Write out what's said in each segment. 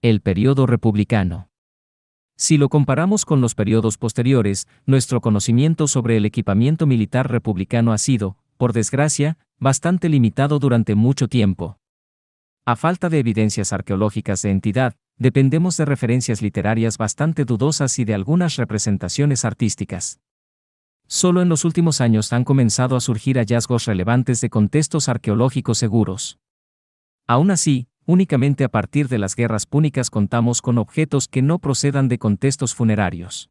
El período republicano. Si lo comparamos con los periodos posteriores, nuestro conocimiento sobre el equipamiento militar republicano ha sido, por desgracia, bastante limitado durante mucho tiempo. A falta de evidencias arqueológicas de entidad, dependemos de referencias literarias bastante dudosas y de algunas representaciones artísticas. Solo en los últimos años han comenzado a surgir hallazgos relevantes de contextos arqueológicos seguros. Aún así, únicamente a partir de las guerras púnicas contamos con objetos que no procedan de contextos funerarios.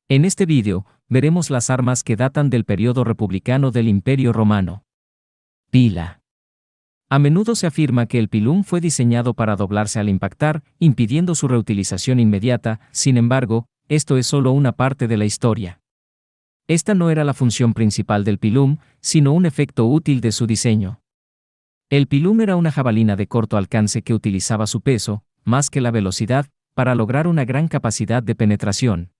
En este vídeo, veremos las armas que datan del periodo republicano del Imperio Romano. Pila. A menudo se afirma que el pilum fue diseñado para doblarse al impactar, impidiendo su reutilización inmediata. Sin embargo, esto es solo una parte de la historia. Esta no era la función principal del pilum, sino un efecto útil de su diseño. El pilum era una jabalina de corto alcance que utilizaba su peso, más que la velocidad, para lograr una gran capacidad de penetración.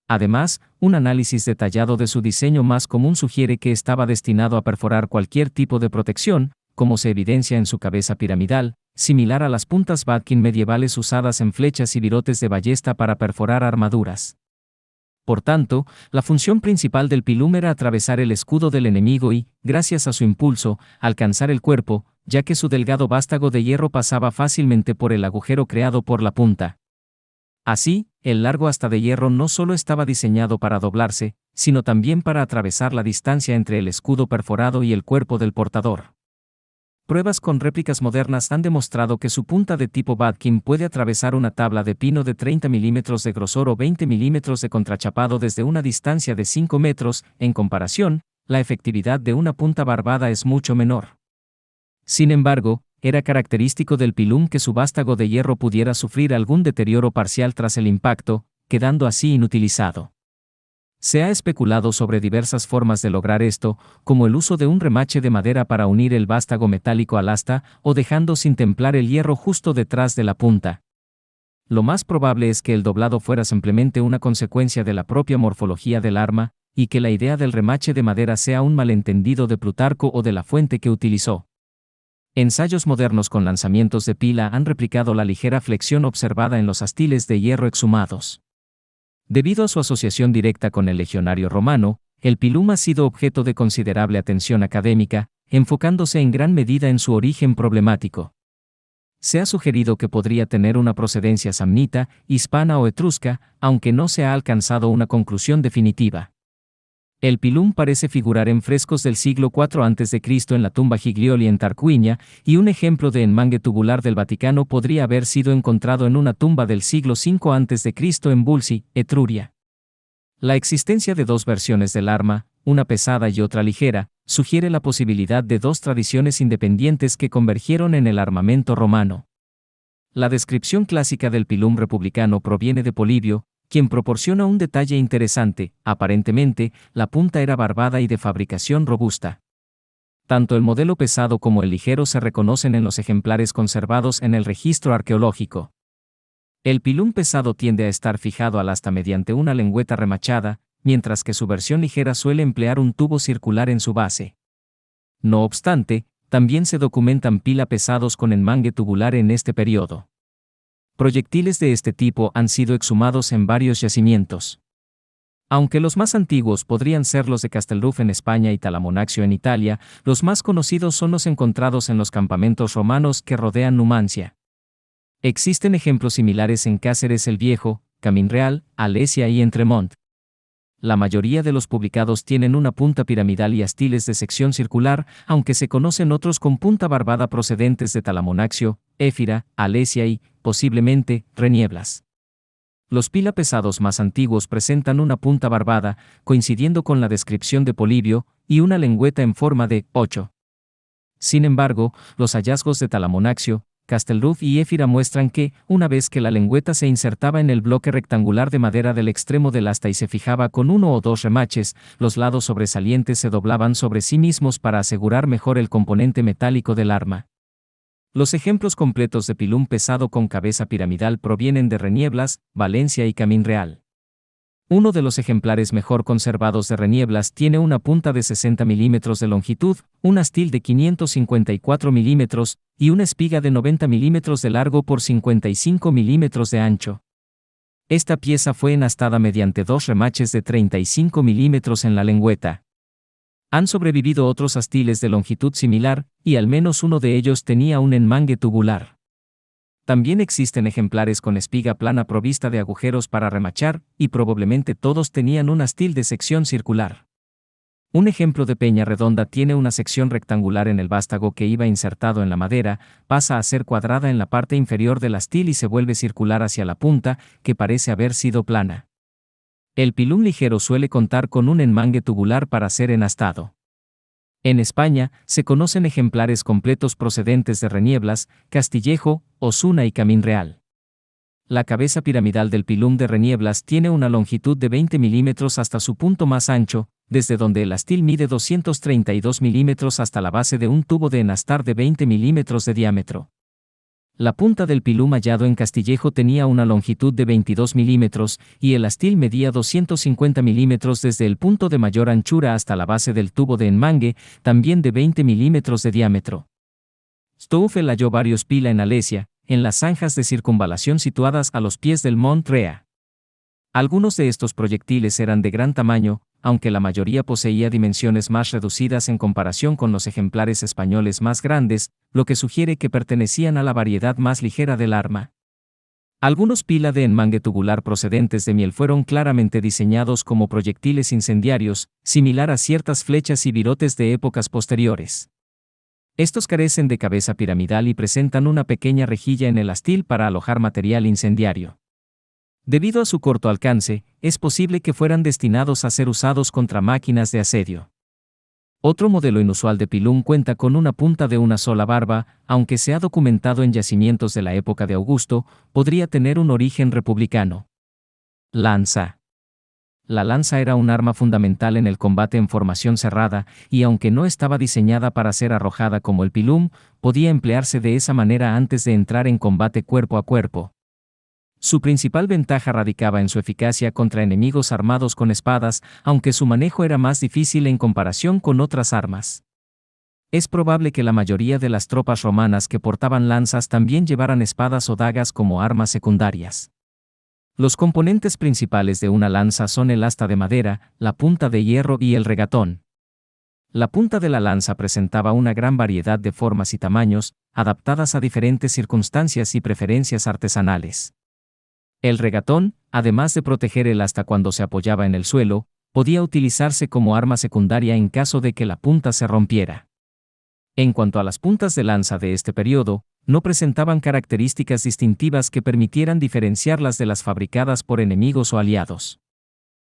Además, un análisis detallado de su diseño más común sugiere que estaba destinado a perforar cualquier tipo de protección, como se evidencia en su cabeza piramidal, similar a las puntas Badkin medievales usadas en flechas y virotes de ballesta para perforar armaduras. Por tanto, la función principal del pilum era atravesar el escudo del enemigo y, gracias a su impulso, alcanzar el cuerpo, ya que su delgado vástago de hierro pasaba fácilmente por el agujero creado por la punta. Así, el largo asta de hierro no solo estaba diseñado para doblarse, sino también para atravesar la distancia entre el escudo perforado y el cuerpo del portador. Pruebas con réplicas modernas han demostrado que su punta de tipo Badkin puede atravesar una tabla de pino de 30 milímetros de grosor o 20 milímetros de contrachapado desde una distancia de 5 metros. En comparación, la efectividad de una punta barbada es mucho menor. Sin embargo, era característico del pilum que su vástago de hierro pudiera sufrir algún deterioro parcial tras el impacto, quedando así inutilizado. Se ha especulado sobre diversas formas de lograr esto, como el uso de un remache de madera para unir el vástago metálico al asta, o dejando sin templar el hierro justo detrás de la punta. Lo más probable es que el doblado fuera simplemente una consecuencia de la propia morfología del arma, y que la idea del remache de madera sea un malentendido de Plutarco o de la fuente que utilizó. Ensayos modernos con lanzamientos de pila han replicado la ligera flexión observada en los astiles de hierro exhumados. Debido a su asociación directa con el legionario romano, el pilum ha sido objeto de considerable atención académica, enfocándose en gran medida en su origen problemático. Se ha sugerido que podría tener una procedencia samnita, hispana o etrusca, aunque no se ha alcanzado una conclusión definitiva. El pilum parece figurar en frescos del siglo IV a.C. en la tumba Giglioli en Tarquinia, y un ejemplo de enmangue tubular del Vaticano podría haber sido encontrado en una tumba del siglo V a.C. en Bulci, Etruria. La existencia de dos versiones del arma, una pesada y otra ligera, sugiere la posibilidad de dos tradiciones independientes que convergieron en el armamento romano. La descripción clásica del pilum republicano proviene de Polibio, quien proporciona un detalle interesante. Aparentemente, la punta era barbada y de fabricación robusta. Tanto el modelo pesado como el ligero se reconocen en los ejemplares conservados en el registro arqueológico. El pilum pesado tiende a estar fijado al asta mediante una lengüeta remachada, mientras que su versión ligera suele emplear un tubo circular en su base. No obstante, también se documentan pila pesados con enmangue tubular en este periodo. Proyectiles de este tipo han sido exhumados en varios yacimientos. Aunque los más antiguos podrían ser los de Castelruf en España y Talamonaxio en Italia, los más conocidos son los encontrados en los campamentos romanos que rodean Numancia. Existen ejemplos similares en Cáceres el Viejo, Caminreal, Alesia y Entremont. La mayoría de los publicados tienen una punta piramidal y astiles de sección circular, aunque se conocen otros con punta barbada procedentes de Talamonaxio, Éfira, Alesia y, posiblemente, Renieblas. Los pila pesados más antiguos presentan una punta barbada, coincidiendo con la descripción de Polibio, y una lengüeta en forma de 8. Sin embargo, los hallazgos de Talamonaxio, Castelruf y Éfira muestran que, una vez que la lengüeta se insertaba en el bloque rectangular de madera del extremo del asta y se fijaba con uno o dos remaches, los lados sobresalientes se doblaban sobre sí mismos para asegurar mejor el componente metálico del arma. Los ejemplos completos de pilum pesado con cabeza piramidal provienen de Renieblas, Valencia y Caminreal. Uno de los ejemplares mejor conservados de Renieblas tiene una punta de 60 milímetros de longitud, un astil de 554 milímetros y una espiga de 90 milímetros de largo por 55 milímetros de ancho. Esta pieza fue enastada mediante 2 remaches de 35 milímetros en la lengüeta. Han sobrevivido otros astiles de longitud similar, y al menos uno de ellos tenía un enmangue tubular. También existen ejemplares con espiga plana provista de agujeros para remachar, y probablemente todos tenían un astil de sección circular. Un ejemplo de peña redonda tiene una sección rectangular en el vástago que iba insertado en la madera, pasa a ser cuadrada en la parte inferior del astil y se vuelve circular hacia la punta, que parece haber sido plana. El pilum ligero suele contar con un enmangue tubular para ser enastado. En España, se conocen ejemplares completos procedentes de Renieblas, Castillejo, Osuna y Camín Real. La cabeza piramidal del pilum de Renieblas tiene una longitud de 20 milímetros hasta su punto más ancho, desde donde el astil mide 232 milímetros hasta la base de un tubo de enastar de 20 milímetros de diámetro. La punta del pilum hallado en Castillejo tenía una longitud de 22 milímetros, y el astil medía 250 milímetros desde el punto de mayor anchura hasta la base del tubo de enmangue, también de 20 milímetros de diámetro. Stoffel halló varios pila en Alesia, en las zanjas de circunvalación situadas a los pies del Mont Rea. Algunos de estos proyectiles eran de gran tamaño, aunque la mayoría poseía dimensiones más reducidas en comparación con los ejemplares españoles más grandes, lo que sugiere que pertenecían a la variedad más ligera del arma. Algunos pila de enmangue tubular procedentes de Miel fueron claramente diseñados como proyectiles incendiarios, similar a ciertas flechas y virotes de épocas posteriores. Estos carecen de cabeza piramidal y presentan una pequeña rejilla en el astil para alojar material incendiario. Debido a su corto alcance, es posible que fueran destinados a ser usados contra máquinas de asedio. Otro modelo inusual de pilum cuenta con una punta de una sola barba, aunque se ha documentado en yacimientos de la época de Augusto, podría tener un origen republicano. Lanza. La lanza era un arma fundamental en el combate en formación cerrada, y aunque no estaba diseñada para ser arrojada como el pilum, podía emplearse de esa manera antes de entrar en combate cuerpo a cuerpo. Su principal ventaja radicaba en su eficacia contra enemigos armados con espadas, aunque su manejo era más difícil en comparación con otras armas. Es probable que la mayoría de las tropas romanas que portaban lanzas también llevaran espadas o dagas como armas secundarias. Los componentes principales de una lanza son el asta de madera, la punta de hierro y el regatón. La punta de la lanza presentaba una gran variedad de formas y tamaños, adaptadas a diferentes circunstancias y preferencias artesanales. El regatón, además de proteger el asta cuando se apoyaba en el suelo, podía utilizarse como arma secundaria en caso de que la punta se rompiera. En cuanto a las puntas de lanza de este periodo, no presentaban características distintivas que permitieran diferenciarlas de las fabricadas por enemigos o aliados.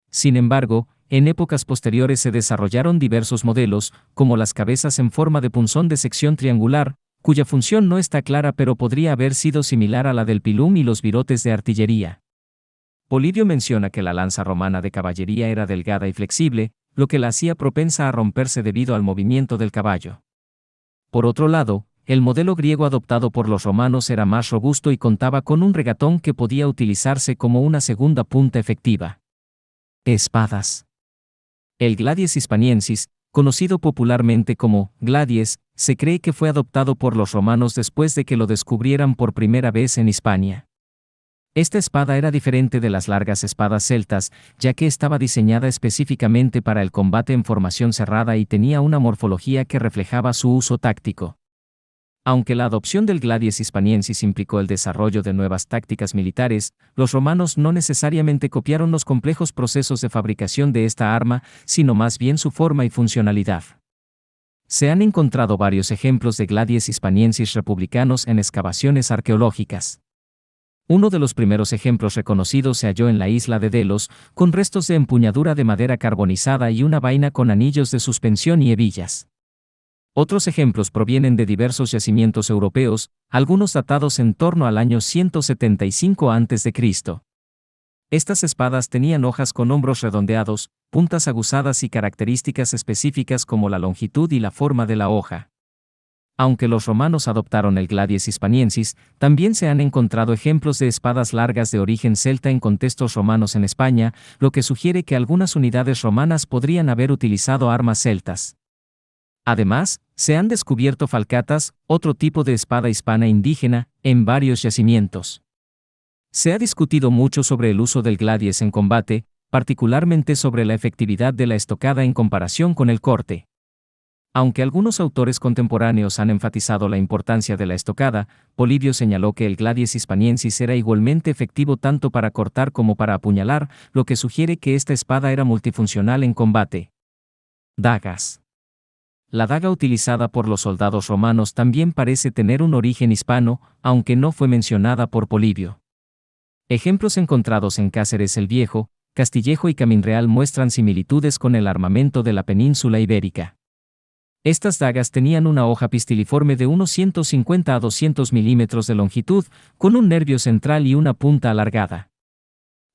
Sin embargo, en épocas posteriores se desarrollaron diversos modelos, como las cabezas en forma de punzón de sección triangular, cuya función no está clara pero podría haber sido similar a la del pilum y los virotes de artillería. Polibio menciona que la lanza romana de caballería era delgada y flexible, lo que la hacía propensa a romperse debido al movimiento del caballo. Por otro lado, el modelo griego adoptado por los romanos era más robusto y contaba con un regatón que podía utilizarse como una segunda punta efectiva. Espadas. El Gladius hispaniensis, conocido popularmente como gladies, se cree que fue adoptado por los romanos después de que lo descubrieran por primera vez en Hispania. Esta espada era diferente de las largas espadas celtas, ya que estaba diseñada específicamente para el combate en formación cerrada y tenía una morfología que reflejaba su uso táctico. Aunque la adopción del Gladius hispaniensis implicó el desarrollo de nuevas tácticas militares, los romanos no necesariamente copiaron los complejos procesos de fabricación de esta arma, sino más bien su forma y funcionalidad. Se han encontrado varios ejemplos de Gladius hispaniensis republicanos en excavaciones arqueológicas. Uno de los primeros ejemplos reconocidos se halló en la isla de Delos, con restos de empuñadura de madera carbonizada y una vaina con anillos de suspensión y hebillas. Otros ejemplos provienen de diversos yacimientos europeos, algunos datados en torno al año 175 a.C. Estas espadas tenían hojas con hombros redondeados, puntas aguzadas y características específicas como la longitud y la forma de la hoja. Aunque los romanos adoptaron el Gladius hispaniensis, también se han encontrado ejemplos de espadas largas de origen celta en contextos romanos en España, lo que sugiere que algunas unidades romanas podrían haber utilizado armas celtas. Además, se han descubierto falcatas, otro tipo de espada hispana indígena, en varios yacimientos. Se ha discutido mucho sobre el uso del gladies en combate, particularmente sobre la efectividad de la estocada en comparación con el corte. Aunque algunos autores contemporáneos han enfatizado la importancia de la estocada, Polibio señaló que el gladies hispaniensis era igualmente efectivo tanto para cortar como para apuñalar, lo que sugiere que esta espada era multifuncional en combate. Dagas. La daga utilizada por los soldados romanos también parece tener un origen hispano, aunque no fue mencionada por Polibio. Ejemplos encontrados en Cáceres el Viejo, Castillejo y Caminreal muestran similitudes con el armamento de la península ibérica. Estas dagas tenían una hoja pistiliforme de unos 150 a 200 milímetros de longitud, con un nervio central y una punta alargada.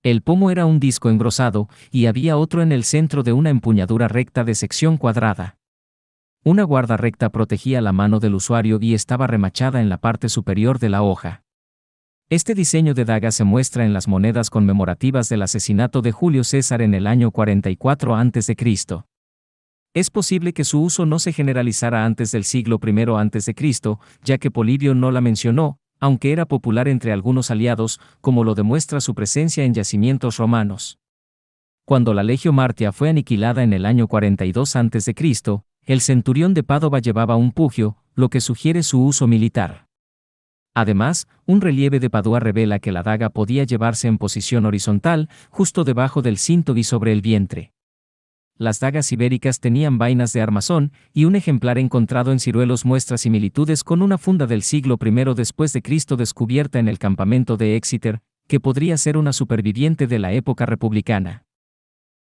El pomo era un disco engrosado, y había otro en el centro de una empuñadura recta de sección cuadrada. Una guarda recta protegía la mano del usuario y estaba remachada en la parte superior de la hoja. Este diseño de daga se muestra en las monedas conmemorativas del asesinato de Julio César en el año 44 a.C. Es posible que su uso no se generalizara antes del siglo I a.C., ya que Polibio no la mencionó, aunque era popular entre algunos aliados, como lo demuestra su presencia en yacimientos romanos. Cuando la Legio Martia fue aniquilada en el año 42 a.C., el centurión de Padova llevaba un pugio, lo que sugiere su uso militar. Además, un relieve de Padua revela que la daga podía llevarse en posición horizontal, justo debajo del cinto y sobre el vientre. Las dagas ibéricas tenían vainas de armazón, y un ejemplar encontrado en Ciruelos muestra similitudes con una funda del siglo I después de Cristo descubierta en el campamento de Exeter, que podría ser una superviviente de la época republicana.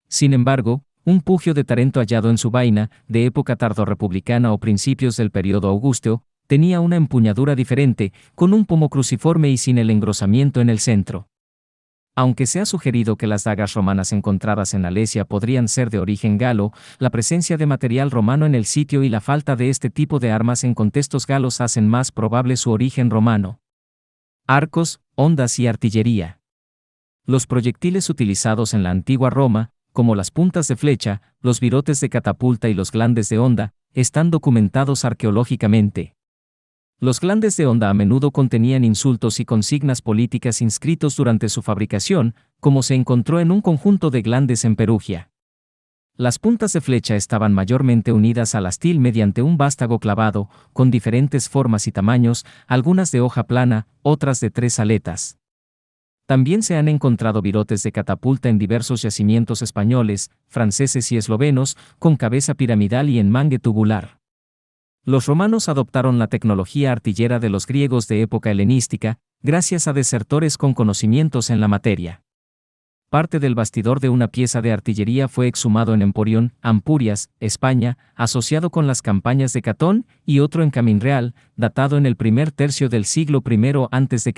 Sin embargo, un pugio de Tarento hallado en su vaina, de época tardorrepublicana o principios del período augusteo, tenía una empuñadura diferente, con un pomo cruciforme y sin el engrosamiento en el centro. Aunque se ha sugerido que las dagas romanas encontradas en Alesia podrían ser de origen galo, la presencia de material romano en el sitio y la falta de este tipo de armas en contextos galos hacen más probable su origen romano. Arcos, hondas y artillería. Los proyectiles utilizados en la antigua Roma, como las puntas de flecha, los virotes de catapulta y los glandes de honda, están documentados arqueológicamente. Los glandes de honda a menudo contenían insultos y consignas políticas inscritos durante su fabricación, como se encontró en un conjunto de glandes en Perugia. Las puntas de flecha estaban mayormente unidas al astil mediante un vástago clavado, con diferentes formas y tamaños, algunas de hoja plana, otras de 3 aletas. También se han encontrado virotes de catapulta en diversos yacimientos españoles, franceses y eslovenos, con cabeza piramidal y enmangue tubular. Los romanos adoptaron la tecnología artillera de los griegos de época helenística, gracias a desertores con conocimientos en la materia. Parte del bastidor de una pieza de artillería fue exhumado en Emporión, Ampurias, España, asociado con las campañas de Catón, y otro en Caminreal, datado en el primer tercio del siglo I a.C.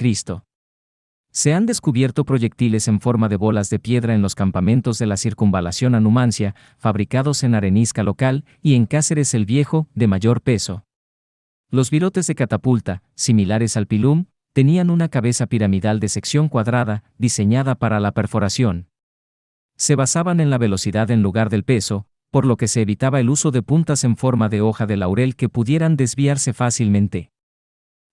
Se han descubierto proyectiles en forma de bolas de piedra en los campamentos de la circunvalación a Numancia, fabricados en arenisca local, y en Cáceres el Viejo, de mayor peso. Los virotes de catapulta, similares al pilum, tenían una cabeza piramidal de sección cuadrada, diseñada para la perforación. Se basaban en la velocidad en lugar del peso, por lo que se evitaba el uso de puntas en forma de hoja de laurel que pudieran desviarse fácilmente.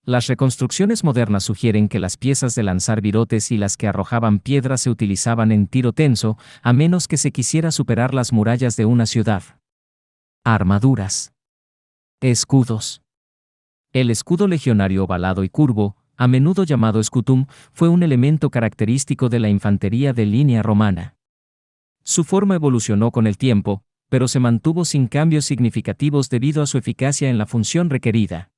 Las reconstrucciones modernas sugieren que las piezas de lanzar virotes y las que arrojaban piedras se utilizaban en tiro tenso, a menos que se quisiera superar las murallas de una ciudad. Armaduras. Escudos. El escudo legionario ovalado y curvo, a menudo llamado scutum, fue un elemento característico de la infantería de línea romana. Su forma evolucionó con el tiempo, pero se mantuvo sin cambios significativos debido a su eficacia en la función requerida.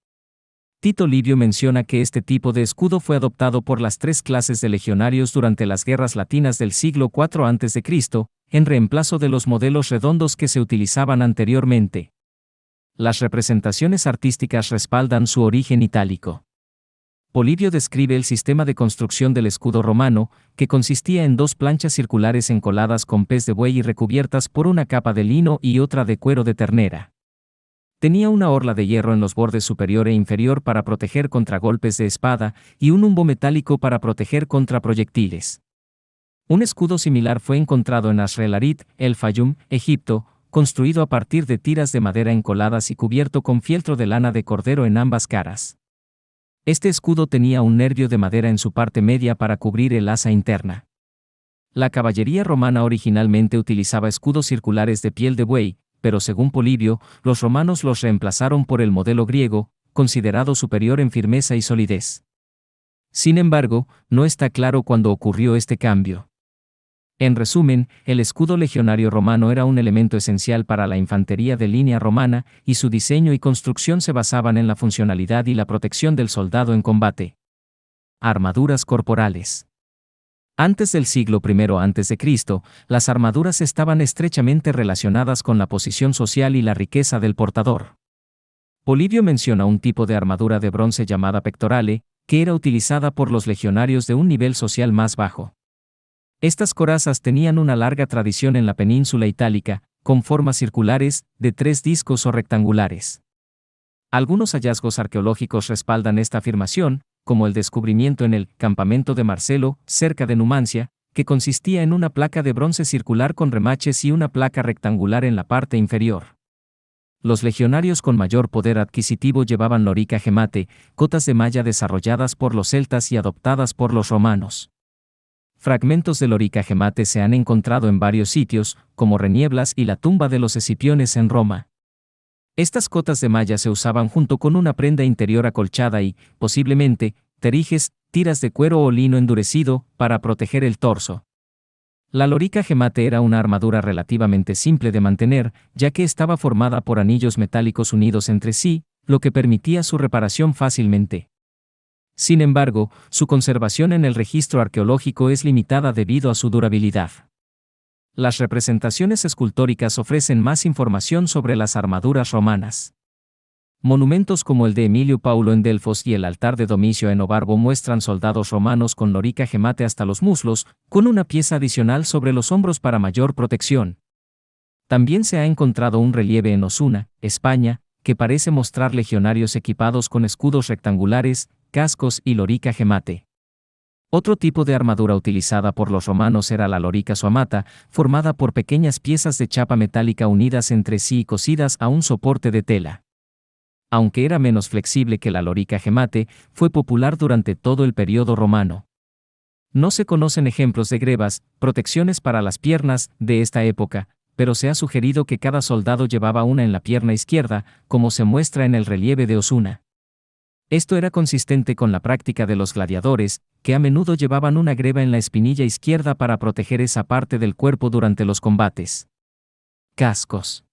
Tito Livio menciona que este tipo de escudo fue adoptado por las 3 clases de legionarios durante las guerras latinas del siglo IV a.C., en reemplazo de los modelos redondos que se utilizaban anteriormente. Las representaciones artísticas respaldan su origen itálico. Polibio describe el sistema de construcción del escudo romano, que consistía en 2 planchas circulares encoladas con pez de buey y recubiertas por una capa de lino y otra de cuero de ternera. Tenía una orla de hierro en los bordes superior e inferior para proteger contra golpes de espada, y un humbo metálico para proteger contra proyectiles. Un escudo similar fue encontrado en Asr el-Arid, el Fayum, Egipto, construido a partir de tiras de madera encoladas y cubierto con fieltro de lana de cordero en ambas caras. Este escudo tenía un nervio de madera en su parte media para cubrir el asa interna. La caballería romana originalmente utilizaba escudos circulares de piel de buey, pero según Polibio, los romanos los reemplazaron por el modelo griego, considerado superior en firmeza y solidez. Sin embargo, no está claro cuándo ocurrió este cambio. En resumen, el escudo legionario romano era un elemento esencial para la infantería de línea romana, y su diseño y construcción se basaban en la funcionalidad y la protección del soldado en combate. Armaduras corporales. Antes del siglo I a.C., las armaduras estaban estrechamente relacionadas con la posición social y la riqueza del portador. Polibio menciona un tipo de armadura de bronce llamada pectorale, que era utilizada por los legionarios de un nivel social más bajo. Estas corazas tenían una larga tradición en la península itálica, con formas circulares, de 3 discos o rectangulares. Algunos hallazgos arqueológicos respaldan esta afirmación, como el descubrimiento en el campamento de Marcelo, cerca de Numancia, que consistía en una placa de bronce circular con remaches y una placa rectangular en la parte inferior. Los legionarios con mayor poder adquisitivo llevaban lorica gemate, cotas de malla desarrolladas por los celtas y adoptadas por los romanos. Fragmentos de lorica gemate se han encontrado en varios sitios, como Renieblas y la tumba de los Escipiones en Roma. Estas cotas de malla se usaban junto con una prenda interior acolchada y, posiblemente, terijes, tiras de cuero o lino endurecido, para proteger el torso. La lorica gemate era una armadura relativamente simple de mantener, ya que estaba formada por anillos metálicos unidos entre sí, lo que permitía su reparación fácilmente. Sin embargo, su conservación en el registro arqueológico es limitada debido a su durabilidad. Las representaciones escultóricas ofrecen más información sobre las armaduras romanas. Monumentos como el de Emilio Paulo en Delfos y el altar de Domicio en Obarbo muestran soldados romanos con lorica gemate hasta los muslos, con una pieza adicional sobre los hombros para mayor protección. También se ha encontrado un relieve en Osuna, España, que parece mostrar legionarios equipados con escudos rectangulares, cascos y lorica gemate. Otro tipo de armadura utilizada por los romanos era la lorica soamata, formada por pequeñas piezas de chapa metálica unidas entre sí y cosidas a un soporte de tela. Aunque era menos flexible que la lorica gemate, fue popular durante todo el periodo romano. No se conocen ejemplos de grebas, protecciones para las piernas, de esta época, pero se ha sugerido que cada soldado llevaba una en la pierna izquierda, como se muestra en el relieve de Osuna. Esto era consistente con la práctica de los gladiadores, que a menudo llevaban una greba en la espinilla izquierda para proteger esa parte del cuerpo durante los combates. Cascos.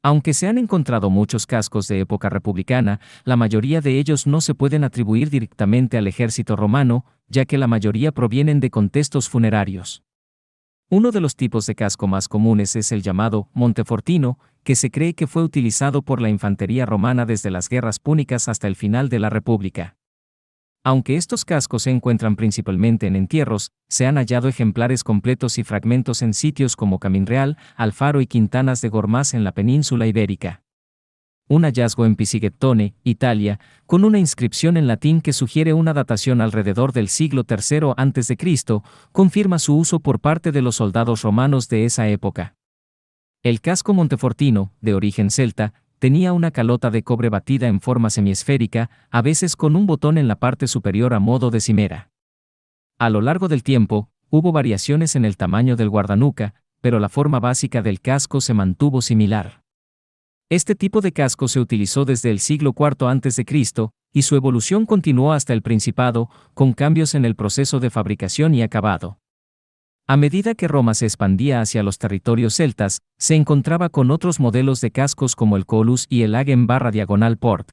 Aunque se han encontrado muchos cascos de época republicana, la mayoría de ellos no se pueden atribuir directamente al ejército romano, ya que la mayoría provienen de contextos funerarios. Uno de los tipos de casco más comunes es el llamado montefortino, que se cree que fue utilizado por la infantería romana desde las guerras púnicas hasta el final de la República. Aunque estos cascos se encuentran principalmente en entierros, se han hallado ejemplares completos y fragmentos en sitios como Caminreal, Alfaro y Quintanas de Gormaz en la península ibérica. Un hallazgo en Pisighettone, Italia, con una inscripción en latín que sugiere una datación alrededor del siglo III a.C., confirma su uso por parte de los soldados romanos de esa época. El casco montefortino, de origen celta, tenía una calota de cobre batida en forma semiesférica, a veces con un botón en la parte superior a modo de cimera. A lo largo del tiempo, hubo variaciones en el tamaño del guardanuca, pero la forma básica del casco se mantuvo similar. Este tipo de casco se utilizó desde el siglo IV a.C., y su evolución continuó hasta el Principado, con cambios en el proceso de fabricación y acabado. A medida que Roma se expandía hacia los territorios celtas, se encontraba con otros modelos de cascos como el Colus y el Hagen/Diagonal Port.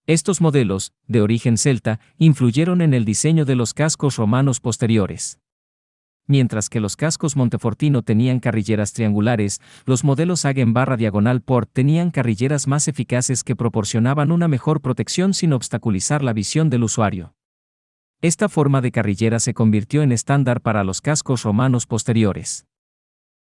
Estos modelos, de origen celta, influyeron en el diseño de los cascos romanos posteriores. Mientras que los cascos montefortino tenían carrilleras triangulares, los modelos Hagen/Diagonal Port tenían carrilleras más eficaces que proporcionaban una mejor protección sin obstaculizar la visión del usuario. Esta forma de carrillera se convirtió en estándar para los cascos romanos posteriores.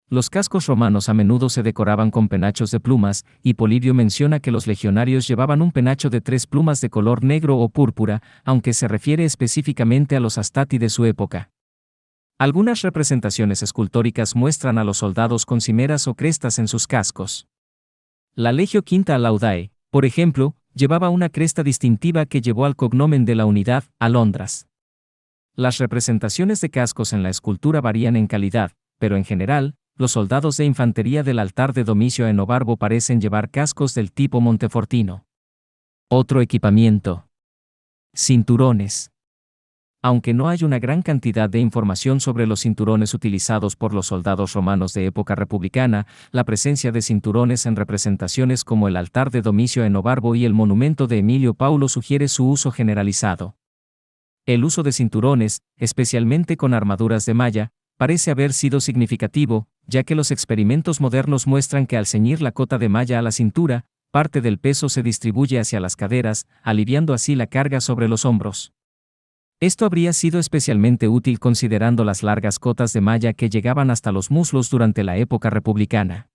Los cascos romanos a menudo se decoraban con penachos de plumas, y Polibio menciona que los legionarios llevaban un penacho de 3 plumas de color negro o púrpura, aunque se refiere específicamente a los astati de su época. Algunas representaciones escultóricas muestran a los soldados con cimeras o crestas en sus cascos. La Legio Quinta Laudae, por ejemplo, llevaba una cresta distintiva que llevó al cognomen de la unidad, Alondras. Las representaciones de cascos en la escultura varían en calidad, pero en general, los soldados de infantería del altar de Domicio Enobarbo parecen llevar cascos del tipo montefortino. Otro equipamiento. Cinturones. Aunque no hay una gran cantidad de información sobre los cinturones utilizados por los soldados romanos de época republicana, la presencia de cinturones en representaciones como el altar de Domicio Enobarbo y el monumento de Emilio Paulo sugiere su uso generalizado. El uso de cinturones, especialmente con armaduras de malla, parece haber sido significativo, ya que los experimentos modernos muestran que al ceñir la cota de malla a la cintura, parte del peso se distribuye hacia las caderas, aliviando así la carga sobre los hombros. Esto habría sido especialmente útil considerando las largas cotas de malla que llegaban hasta los muslos durante la época republicana.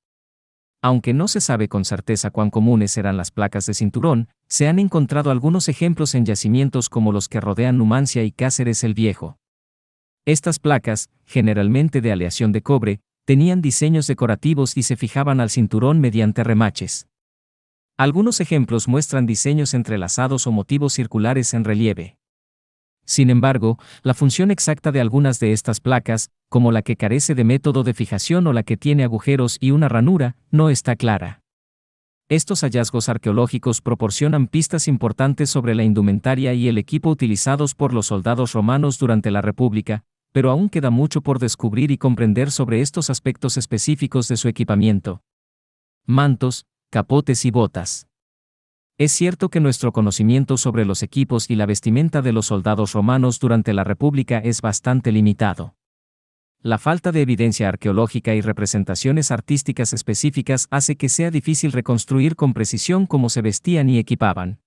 Aunque no se sabe con certeza cuán comunes eran las placas de cinturón, se han encontrado algunos ejemplos en yacimientos como los que rodean Numancia y Cáceres el Viejo. Estas placas, generalmente de aleación de cobre, tenían diseños decorativos y se fijaban al cinturón mediante remaches. Algunos ejemplos muestran diseños entrelazados o motivos circulares en relieve. Sin embargo, la función exacta de algunas de estas placas, como la que carece de método de fijación o la que tiene agujeros y una ranura, no está clara. Estos hallazgos arqueológicos proporcionan pistas importantes sobre la indumentaria y el equipo utilizados por los soldados romanos durante la República, pero aún queda mucho por descubrir y comprender sobre estos aspectos específicos de su equipamiento. Mantos, capotes y botas. Es cierto que nuestro conocimiento sobre los equipos y la vestimenta de los soldados romanos durante la República es bastante limitado. La falta de evidencia arqueológica y representaciones artísticas específicas hace que sea difícil reconstruir con precisión cómo se vestían y equipaban.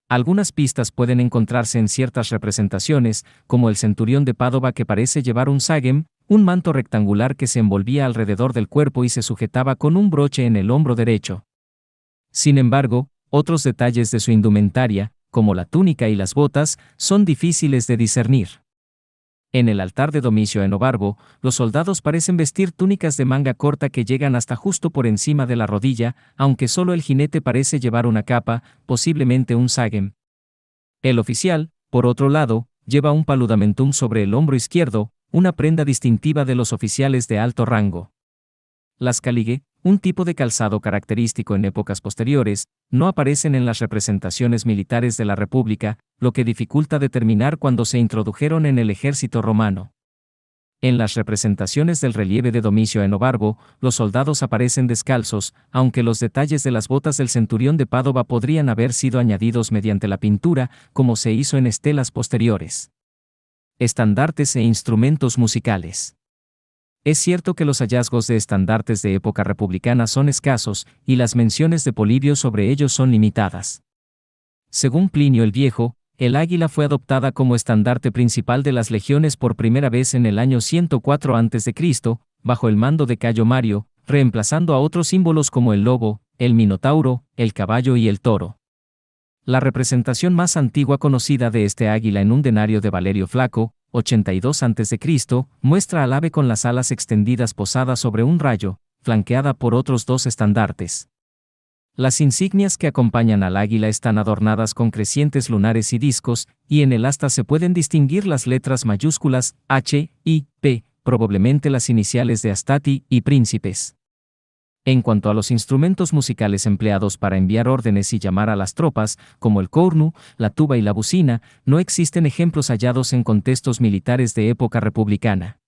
Algunas pistas pueden encontrarse en ciertas representaciones, como el centurión de Padova que parece llevar un sagem, un manto rectangular que se envolvía alrededor del cuerpo y se sujetaba con un broche en el hombro derecho. Sin embargo, otros detalles de su indumentaria, como la túnica y las botas, son difíciles de discernir. En el altar de Domicio Enobarbo, los soldados parecen vestir túnicas de manga corta que llegan hasta justo por encima de la rodilla, aunque solo el jinete parece llevar una capa, posiblemente un sagem. El oficial, por otro lado, lleva un paludamentum sobre el hombro izquierdo, una prenda distintiva de los oficiales de alto rango. Las caligue, un tipo de calzado característico en épocas posteriores, no aparecen en las representaciones militares de la República, lo que dificulta determinar cuándo se introdujeron en el ejército romano. En las representaciones del relieve de Domicio Enobarbo, los soldados aparecen descalzos, aunque los detalles de las botas del centurión de Padova podrían haber sido añadidos mediante la pintura, como se hizo en estelas posteriores. Estandartes e instrumentos musicales. Es cierto que los hallazgos de estandartes de época republicana son escasos, y las menciones de Polibio sobre ellos son limitadas. Según Plinio el Viejo, el águila fue adoptada como estandarte principal de las legiones por primera vez en el año 104 a.C., bajo el mando de Cayo Mario, reemplazando a otros símbolos como el lobo, el minotauro, el caballo y el toro. La representación más antigua conocida de este águila en un denario de Valerio Flaco, 82 a.C., muestra al ave con las alas extendidas posada sobre un rayo, flanqueada por otros dos estandartes. Las insignias que acompañan al águila están adornadas con crecientes lunares y discos, y en el asta se pueden distinguir las letras mayúsculas H y P, probablemente las iniciales de Astati y Príncipes. En cuanto a los instrumentos musicales empleados para enviar órdenes y llamar a las tropas, como el cornu, la tuba y la bocina, no existen ejemplos hallados en contextos militares de época republicana.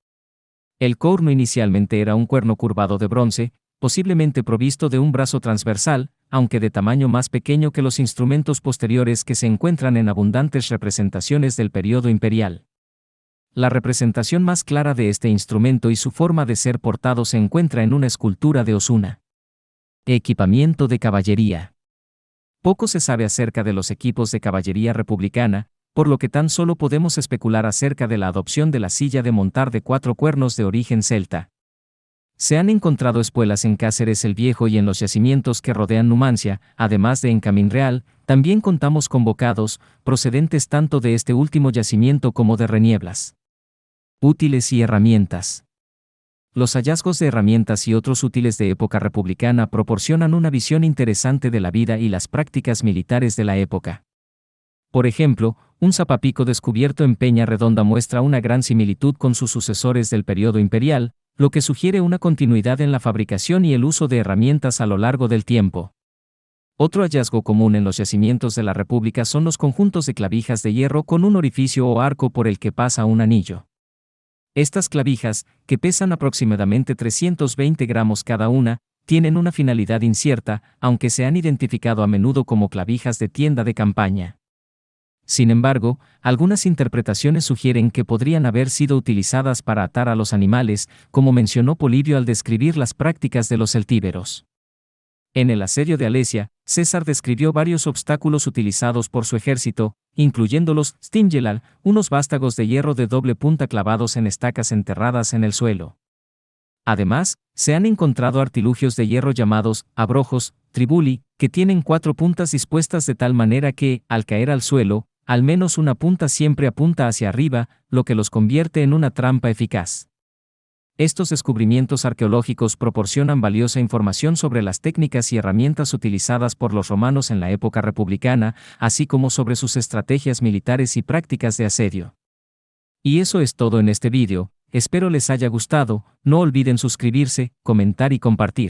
El cornu inicialmente era un cuerno curvado de bronce, posiblemente provisto de un brazo transversal, aunque de tamaño más pequeño que los instrumentos posteriores que se encuentran en abundantes representaciones del período imperial. La representación más clara de este instrumento y su forma de ser portado se encuentra en una escultura de Osuna. Equipamiento de caballería. Poco se sabe acerca de los equipos de caballería republicana, por lo que tan solo podemos especular acerca de la adopción de la silla de montar de 4 cuernos de origen celta. Se han encontrado espuelas en Cáceres el Viejo y en los yacimientos que rodean Numancia, además de en Camín Real, también contamos con bocados, procedentes tanto de este último yacimiento como de Renieblas. Útiles y herramientas. Los hallazgos de herramientas y otros útiles de época republicana proporcionan una visión interesante de la vida y las prácticas militares de la época. Por ejemplo, un zapapico descubierto en Peña Redonda muestra una gran similitud con sus sucesores del periodo imperial, lo que sugiere una continuidad en la fabricación y el uso de herramientas a lo largo del tiempo. Otro hallazgo común en los yacimientos de la República son los conjuntos de clavijas de hierro con un orificio o arco por el que pasa un anillo. Estas clavijas, que pesan aproximadamente 320 gramos cada una, tienen una finalidad incierta, aunque se han identificado a menudo como clavijas de tienda de campaña. Sin embargo, algunas interpretaciones sugieren que podrían haber sido utilizadas para atar a los animales, como mencionó Polibio al describir las prácticas de los celtíberos. En el asedio de Alesia, César describió varios obstáculos utilizados por su ejército, incluyendo los stingelal, unos vástagos de hierro de doble punta clavados en estacas enterradas en el suelo. Además, se han encontrado artilugios de hierro llamados abrojos, tribuli, que tienen 4 puntas dispuestas de tal manera que, al caer al suelo, al menos una punta siempre apunta hacia arriba, lo que los convierte en una trampa eficaz. Estos descubrimientos arqueológicos proporcionan valiosa información sobre las técnicas y herramientas utilizadas por los romanos en la época republicana, así como sobre sus estrategias militares y prácticas de asedio. Y eso es todo en este vídeo, espero les haya gustado, no olviden suscribirse, comentar y compartir.